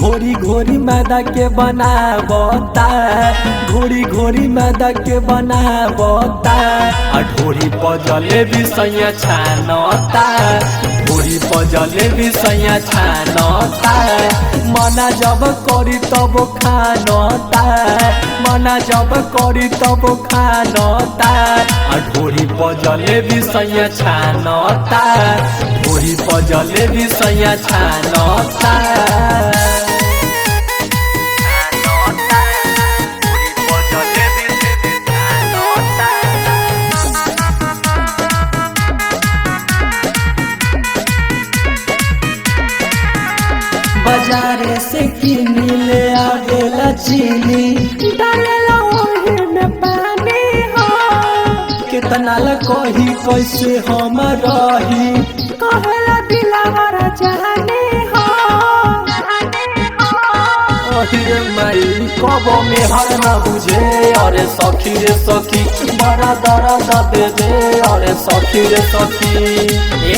घोरी घोरी मैदा के बनावता, घोरी घोरी मैदा के बनावता, ढोरी पजले भी सैया छानता, ढोरी पजले भी सैया छानता, मना जब करी तब खानता, मना जब करी तब खानता, ढोरी पजले भी सैया छानता, ढोरी पजले भी सैया छानता। बाजारे से किन ले आवेला चीनी, डालेला ओही में पानी हो, कितना ल कही कैसे हम रही, कहेला दिलावर जाने हो। अरे माई कब में हर न बुझे, अरे सखी रे सखी बड़ा दर्द दे दे, अरे सखी रे सखी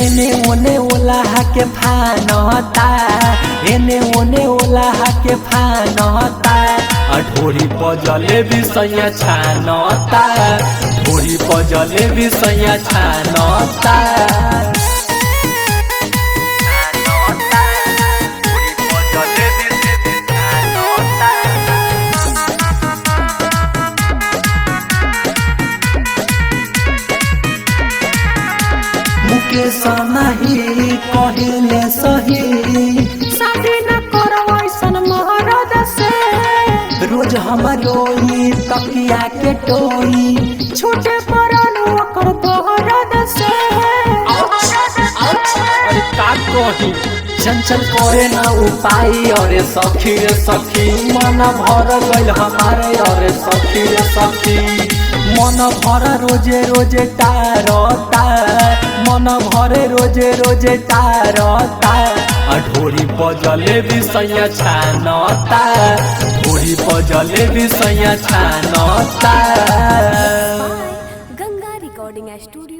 एने ओने ओला के फानता, एने ओने ओला के फानता, ढोरी पजले भी सैया छानता, ढोरी पजले भी सैया छानता। मुकेश नहीं कहले सही, शादी न करो ऐसन मरद से, रोज हम रोई तकिया के टोई, छूटे पड़ल ओकर दर्द से। अरे का कही चंचल करे ना उपाय, अरे सखी रे सखी मन भर गइल हमारे, अरे सखी रे सखी मन भर रोजे रोजे तारता, मन भरे रोजे रोजे तारता, ढोरी पजले भी सैया छानता, ढोरी पजले भी सैया छानता। Ganga recording studio.